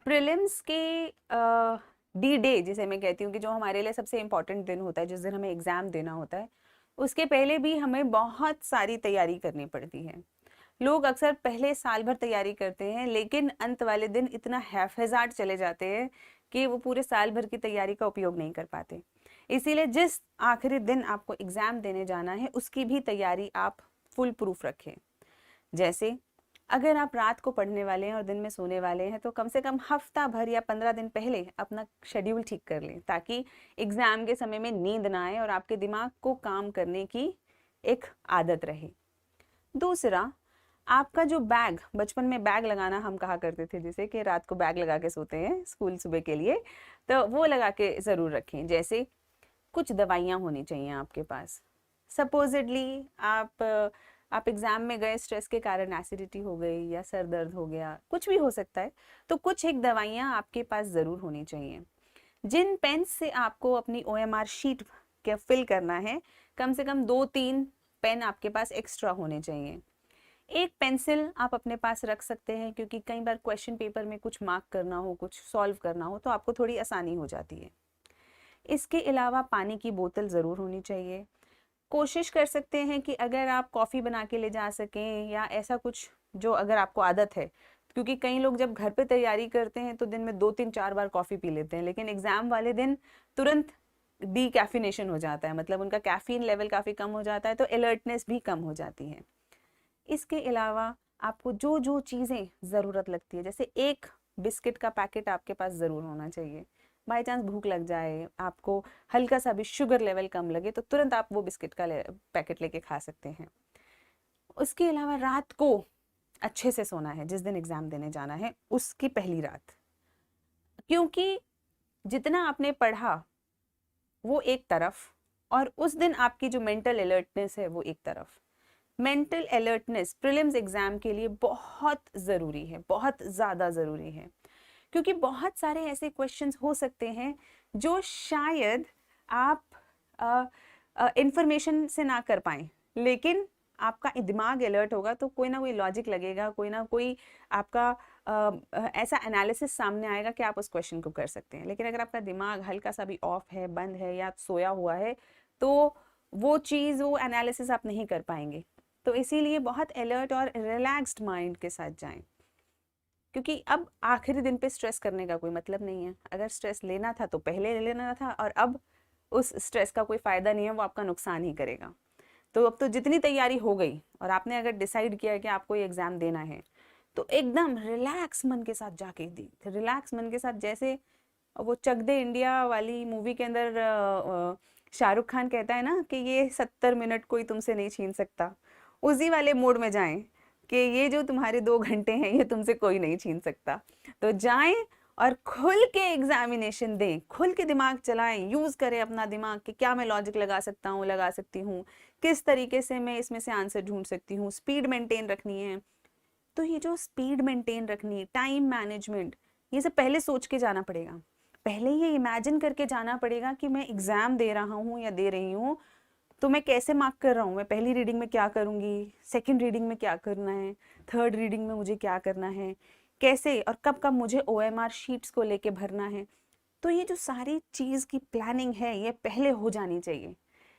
Prelims के D day जिसे मैं कहती हूँ कि जो हमारे लिए सबसे इम्पोर्टेंट दिन होता है, जिस दिन हमें एग्जाम देना होता है, उसके पहले भी हमें बहुत सारी तैयारी करनी पड़ती है। लोग अक्सर पहले साल भर तैयारी करते हैं, लेकिन अंत वाले दिन इतना हैफेजार्ड चले जाते हैं कि वो पूरे साल भर की तैयारी का उपयोग नहीं कर पाते। इसीलिए जिस आखिरी दिन आपको एग्जाम देने जाना है उसकी भी तैयारी आप फुल प्रूफ रखें। जैसे अगर आप रात को पढ़ने वाले हैं और दिन में सोने वाले हैं तो कम से कम हफ्ता भर या 15 दिन पहले अपना शेड्यूल ठीक कर लें, ताकि एग्जाम के समय में नींद ना आए और आपके दिमाग को काम करने की एक आदत रहे। दूसरा, आपका जो बैग, बचपन में बैग लगाना हम कहा करते थे जिसे कि रात को बैग लगा के सोते हैं स्कूल सुबह के लिए, तो वो लगा के ज़रूर रखें। जैसे कुछ दवाइयाँ होनी चाहिए आपके पास। सपोजिटली आप एग्ज़ाम में गए, स्ट्रेस के कारण एसिडिटी हो गई या सर दर्द हो गया, कुछ भी हो सकता है, तो कुछ एक दवाइयाँ आपके पास ज़रूर होनी चाहिए। जिन पेन से आपको अपनी OMR शीट के फिल करना है, कम से कम 2-3 पेन आपके पास एक्स्ट्रा होने चाहिए। एक पेंसिल आप अपने पास रख सकते हैं, क्योंकि कई बार क्वेश्चन पेपर में कुछ मार्क करना हो, कुछ सॉल्व करना हो, तो आपको थोड़ी आसानी हो जाती है। इसके अलावा पानी की बोतल ज़रूर होनी चाहिए। कोशिश कर सकते हैं कि अगर आप कॉफ़ी बना के ले जा सकें या ऐसा कुछ, जो अगर आपको आदत है, क्योंकि कई लोग जब घर पे तैयारी करते हैं तो दिन में 2-3-4 बार कॉफ़ी पी लेते हैं, लेकिन एग्ज़ाम वाले दिन तुरंत डीकैफिनेशन हो जाता है, मतलब उनका कैफीन लेवल काफ़ी कम हो जाता है, तो अलर्टनेस भी कम हो जाती है। इसके अलावा आपको जो जो चीज़ें ज़रूरत लगती है, जैसे एक बिस्किट का पैकेट आपके पास ज़रूर होना चाहिए। बाई चांस भूख लग जाए, आपको हल्का सा भी शुगर लेवल कम लगे, तो तुरंत आप वो बिस्किट का पैकेट लेके खा सकते हैं। उसके अलावा रात को अच्छे से सोना है, जिस दिन एग्ज़ाम देने जाना है उसकी पहली रात, क्योंकि जितना आपने पढ़ा वो एक तरफ, और उस दिन आपकी जो मेंटल अलर्टनेस है वो एक तरफ। मेंटल अलर्टनेस प्रीलिम्स एग्जाम के लिए बहुत ज़रूरी है, बहुत ज़्यादा ज़रूरी है, क्योंकि बहुत सारे ऐसे क्वेश्चंस हो सकते हैं जो शायद आप इंफॉर्मेशन से ना कर पाएँ, लेकिन आपका दिमाग अलर्ट होगा तो कोई ना कोई लॉजिक लगेगा, कोई ना कोई आपका ऐसा एनालिसिस सामने आएगा कि आप उस क्वेश्चन को कर सकते हैं। लेकिन अगर आपका दिमाग हल्का सा भी ऑफ है, बंद है या सोया हुआ है, तो वो चीज़, वो एनालिसिस आप नहीं कर पाएंगे। तो इसीलिए बहुत अलर्ट और रिलैक्स्ड माइंड के साथ जाएं, क्योंकि अब आखिरी दिन पे स्ट्रेस करने का कोई मतलब नहीं है। अगर स्ट्रेस लेना था तो पहले ले लेना था, और अब उस स्ट्रेस का कोई फ़ायदा नहीं है, वो आपका नुकसान ही करेगा। तो अब तो जितनी तैयारी हो गई और आपने अगर डिसाइड किया है कि आपको ये एग्ज़ाम देना है, तो एकदम रिलैक्स मन के साथ जाके दी, रिलैक्स मन के साथ। जैसे वो चक दे इंडिया वाली मूवी के अंदर शाहरुख खान कहता है ना कि ये 70 मिनट कोई तुमसे नहीं छीन सकता, उसी वाले मूड में जाएं कि ये जो तुम्हारे 2 घंटे हैं ये तुमसे कोई नहीं छीन सकता। तो जाएं और खुल के एग्जामिनेशन दें, खुल के दिमाग चलाएं, यूज़ करें अपना दिमाग कि क्या मैं लॉजिक लगा सकता हूँ, लगा सकती हूँ, किस तरीके से मैं इसमें से आंसर ढूंढ सकती हूँ। स्पीड मेंटेन रखनी है, तो ये जो स्पीड मेंटेन रखनी, टाइम मैनेजमेंट, ये सब पहले सोच के जाना पड़ेगा। पहले ये इमेजिन करके जाना पड़ेगा कि मैं एग्ज़ाम दे रहा हूँ या दे रही हूँ, तो मैं कैसे मार्क कर रहा हूँ, मैं पहली रीडिंग में क्या करूँगी, सेकंड रीडिंग में क्या करना है, थर्ड रीडिंग में मुझे क्या करना है, कैसे और कब कब मुझे OMR शीट्स को लेके भरना है। तो ये जो सारी चीज़ की प्लानिंग है ये पहले हो जानी चाहिए।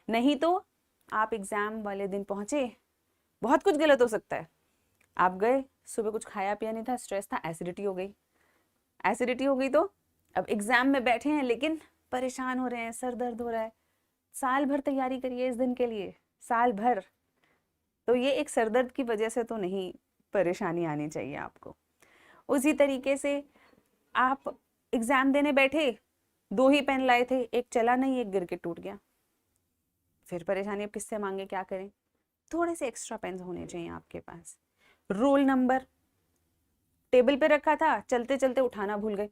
नहीं तो आप एग्ज़ाम वाले दिन पहुँचे, बहुत कुछ गलत हो सकता है। आप गए, सुबह कुछ खाया पिया नहीं था, स्ट्रेस था, एसिडिटी हो गई। एसिडिटी हो गई तो अब एग्ज़ाम में बैठे हैं लेकिन परेशान हो रहे हैं, सर दर्द हो रहा है। साल भर तैयारी करिए इस दिन के लिए, साल भर। तो ये एक सरदर्द की वजह से तो नहीं परेशानी आनी चाहिए आपको। उसी तरीके से आप एग्जाम देने बैठे, 2 ही पेन लाए थे, एक चला नहीं, एक गिर के टूट गया, फिर परेशानी, अब किससे मांगे, क्या करें। थोड़े से एक्स्ट्रा पेन होने चाहिए आपके पास। रोल नंबर टेबल पे रखा था, चलते चलते उठाना भूल गए,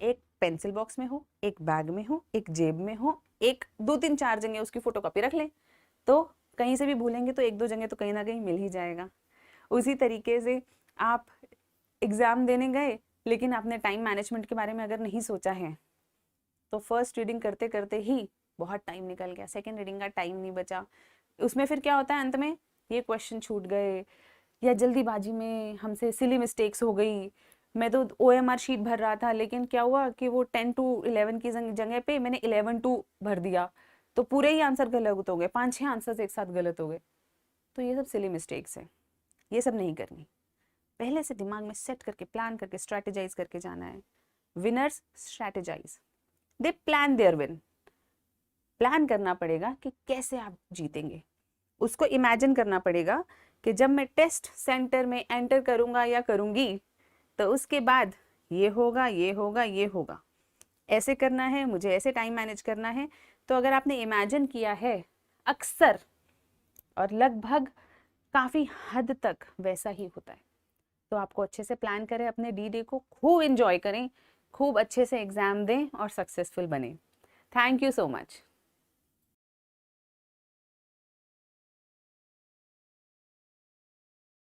एक पेंसिल बॉक्स में हो, एक बैग में हो, एक जेब में हो, एक 2-3-4 जगह उसकी फोटोकॉपी रख लें, तो कहीं से भी भूलेंगे तो 1-2 जगह तो कहीं ना कहीं मिल ही जाएगा। उसी तरीके से आप एग्ज़ाम देने गए लेकिन आपने टाइम मैनेजमेंट के बारे में अगर नहीं सोचा है, तो फर्स्ट रीडिंग करते करते ही बहुत टाइम निकल गया, सेकेंड रीडिंग का टाइम नहीं बचा। उसमें फिर क्या होता है, अंत में ये क्वेश्चन छूट गए, या जल्दीबाजी में हमसे सिली मिस्टेक्स हो गई, मैं तो OMR शीट भर रहा था, लेकिन क्या हुआ कि वो 10 to 11 की जगह पे मैंने 11 to भर दिया, तो पूरे ही आंसर गलत हो गए, 5-6 आंसर्स एक साथ गलत हो गए। तो ये सब सिली मिस्टेक्स है, ये सब नहीं करनी। पहले से दिमाग में सेट करके, प्लान करके, स्ट्रैटेजाइज करके जाना है। Winners strategize, they plan their win. Plan करना पड़ेगा कि कैसे आप जीतेंगे, उसको इमेजिन करना पड़ेगा कि जब मैं टेस्ट सेंटर में एंटर करूंगा या करूंगी तो उसके बाद ये होगा, ये होगा, ये होगा, ऐसे करना है, मुझे ऐसे टाइम मैनेज करना है। तो अगर आपने इमेजिन किया है अक्सर और लगभग काफ़ी हद तक वैसा ही होता है। तो आपको अच्छे से प्लान करें, अपने D-Day को खूब एंजॉय करें, खूब अच्छे से एग्जाम दें और सक्सेसफुल बने। Thank you so much.